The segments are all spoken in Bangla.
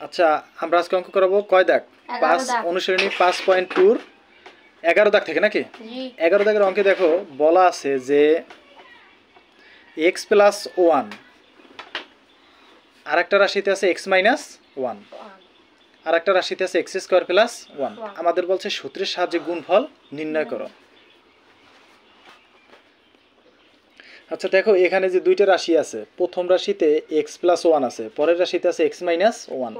আচ্ছা আমরা আজকে অঙ্ক করাবো কয় দাগ? 5 অনুশীলনী 5.2 11 দাগ থেকে নাকি? 11 দাগের অঙ্কে দেখো বলা আছে যে x প্লাস 1 আরেকটা রাশিতে আছে x মাইনাস 1 আরেকটা রাশিতে আছে x স্কয়ার প্লাস 1 আমাদের বলছে সূত্রের সাহায্যে গুণফল নির্ণয় করো। আচ্ছা দেখো এখানে যে দুইটা রাশি আছে, প্রথম রাশিতে x প্লাস 1 আছে, পরের রাশিতে আছে x মাইনাস 1।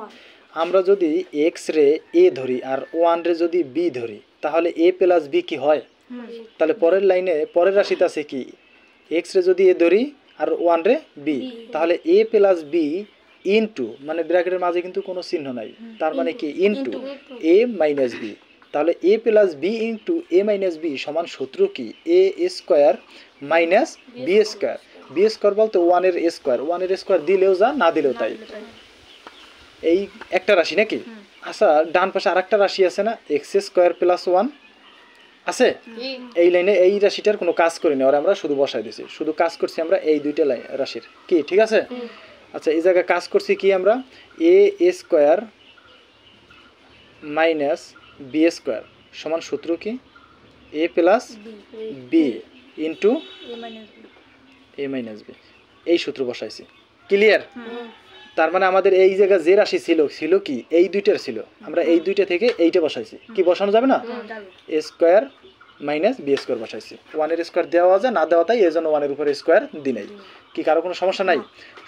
আমরা যদি x রে a ধরি আর 1 রে যদি b ধরি তাহলে a প্লাস b কি হয়? তাহলে পরের লাইনে পরের রাশিতে আছে কি x রে যদি a ধরি আর 1 রে b, তাহলে a প্লাস b ইনটু মানে ব্র্যাকেটের মাঝে কিন্তু কোনো চিহ্ন নাই, তার মানে কি ইনটু a মাইনাস b। তাহলে a plus b into a minus b সমান সূত্র কি a square minus b square. b square বলতে 1 এর স্কয়ার, 1 এর স্কয়ার দিলেও যা না দিলেও তাই। এই একটা রাশি নাকি? আচ্ছা ডান পাশে আরেকটা রাশি আছে না x স্কয়ার প্লাস 1 আছে, এই লাইনে এই রাশিটার কোনো কাজ করিনি, আর আমরা শুধু বসাই দিছি, শুধু কাজ করছি আমরা এই দুইটা রাশির কি, ঠিক আছে? আচ্ছা এই জায়গায় কাজ করছি কি আমরা a square minus b square সমান সূত্র কি a plus b into a minus b, এই সূত্র বসাইছি। ক্লিয়ার? তার মানে আমাদের এই জায়গায় যে রাশি ছিল কি এই দুইটার ছিল, আমরা এই দুইটা থেকে এইটা বসাইছি। কি বসানো যাবে না? a square minus b square বসাইছি। 1 এর স্কয়ার দেওয়া যায় না দেওয়া তাই, এজন্য 1 এর উপরে স্কয়ার দিই নাই। কি কারো কোনো সমস্যা নাই?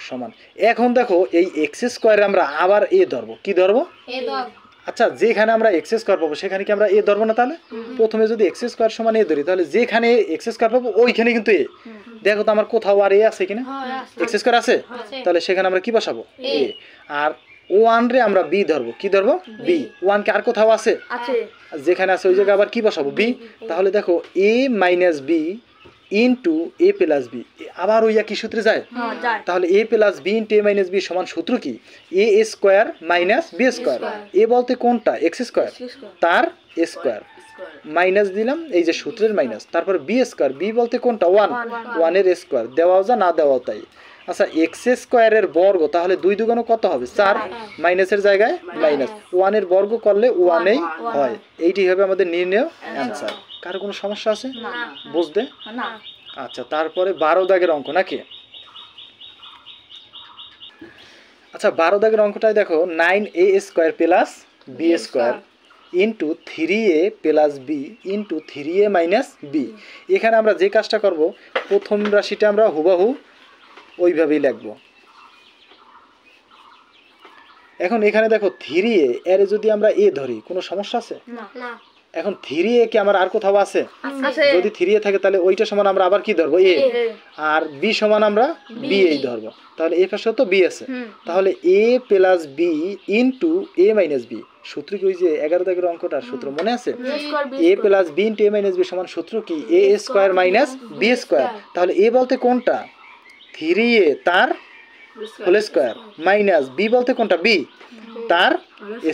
সমান। এখন দেখো এই x স্কয়ারে আমরা আবার a ধরবো। কি ধরবো? a ধরব। আচ্ছা যেখানে আমরা x স্কয়ার পাবো সেখানে কি আমরা a ধরবো না? তাহলে প্রথমে যদি x স্কয়ার সমান a ধরি তাহলে যেখানে x স্কয়ার পাবো ওইখানে কিন্তু a। দেখো তো আমার কোথাও আর a আছে কিনা? x স্কয়ার আছে, তাহলে সেখানে আমরা কি বসাবো? a। আর 1 রে আমরা b ধরবো। কি ধরবো? b। 1 কে আর কোথাও আছে? যেখানে আছে ওই জায়গায় আবার কি বসাবো? b। তাহলে দেখো a minus b into a plus b আবার ওই একই সূত্রে যায়। তাহলে a plus b into a minus b সমান সূত্র কি a square minus b square. a বলতে কোনটা? x স্কয়ার, তার স্কয়ার মাইনাস দিলাম এই যে সূত্রের মাইনাস, তারপর b স্কয়ার, b বলতে কোনটা? 1 এর স্কয়ার, দেওয়াও যা না দেওয়াও তাই। আচ্ছা x স্কয়ারের বর্গ, তাহলে 2 দুগুণ কত হবে? 4, মাইনাসের জায়গায় মাইনাস, 1 এর বর্গ করলে 1 এই হয়। এইটি হবে আমাদের নির্ণয় অ্যানসার। কারো কোনো সমস্যা আছে বুঝতে? আচ্ছা তারপরে 12 দাগের অঙ্ক নাকি? আচ্ছা 12 দাগের অঙ্কটাই দেখো 9a square plus b square into 3a plus b into 3a minus b। এখানে আমরা যে কাজটা করব প্রথম রাশিটা আমরা হুবহু ওইভাবেই লিখবো। এখন এখানে দেখো 3a এর যদি আমরা a ধরি কোনো সমস্যা আছে? না। এখন 3a কি আমার আর কোথাও আছে? যদি 3a থাকে তাহলে ওইটা সমান আমরা আবার কি ধরবো? a। আর b সমান আমরা b এই ধরবো, তাহলে a পাশে তো b আছে, তাহলে a plus b into a minus b। সূত্র কি ওই যে 11 দাগের অঙ্কটার সূত্র মনে আছে? a plus b into a minus b সমান সূত্র কি a square minus b square. তাহলে a বলতে কোনটা? 3a তার হোল স্কয়ার মাইনাস b বলতে কোনটা? b তার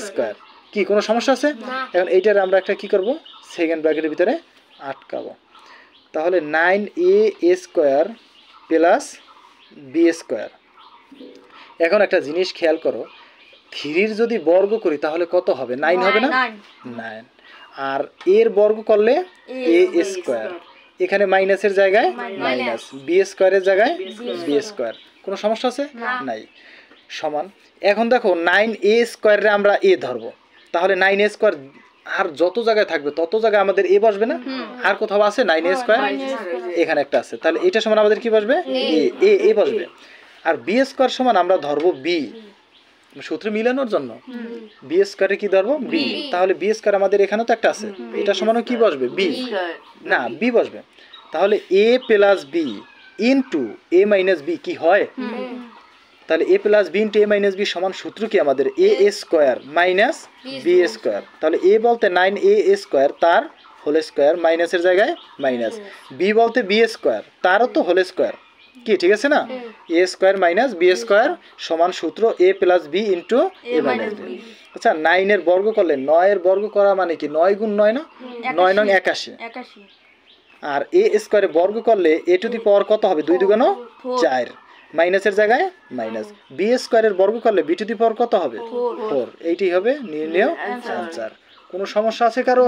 স্কয়ার। কি কোনো সমস্যা আছে? এখন এইটার আমরা একটা কি করব সেকেন্ড ব্র্যাকেটের ভিতরে আটকাবো। তাহলে 9a square plus b square. এখন একটা জিনিস খেয়াল করো, 3 এর যদি বর্গ করি তাহলে কত হবে? 9 হবে না? 9। আর এর বর্গ করলে a স্কয়ার, এখানে মাইনাসের জায়গায় মাইনাস, b স্কয়ারের জায়গায় b স্কয়ার। কোনো সমস্যা আছে? নাই। সমান। এখন দেখো 9a স্কয়ারে আমরা a ধরবো, তাহলে 9a স্কয়ার আর যত জায়গায় থাকবে তত জায়গায় আমাদের a বসবে না? আর কোথাও আছে 9a স্কয়ার? এখানে একটা আছে, তাহলে এটা সমান আমাদের কি বসবে? a বসবে। আর b স্কয়ার সমান আমরা ধরবো b, সূত্র মিলানোর জন্য b স্কয়ারে কি ধরবো? b। তাহলে b স্কয়ার আমাদের এখানেও তো একটা আছে, এটা সমানও কি বসবে? b না b বসবে। তাহলে a plus b into a minus b কি হয়? তাহলে a plus b into a minus b সমান সূত্র কি আমাদের a square minus b square. তাহলে a বলতে 9a স্কয়ার তার হোল স্কয়ার মাইনাসের জায়গায় মাইনাস, b বলতে b স্কয়ার তারও তো হোল স্কয়ার। কি ঠিক আছে না? a square minus b square সমান সূত্র a plus b into a minus b। আচ্ছা 9 এর বর্গ করলে 9 এর বর্গ করা মানে কি 9 গুণ 9 না? 9 নং 81। আর a স্কয়ারে বর্গ করলে a টু দি পাওয়ার কত হবে? 2 দুগুণ 4। মাইনাসের জায়গায় মাইনাস। বি স্কয়ারের বর্গ করলে বি টু দি পাওয়ার কত হবে? 4। এইটাই হবে নির্ণেয় অ্যানসার। কোনো সমস্যা আছে কারো?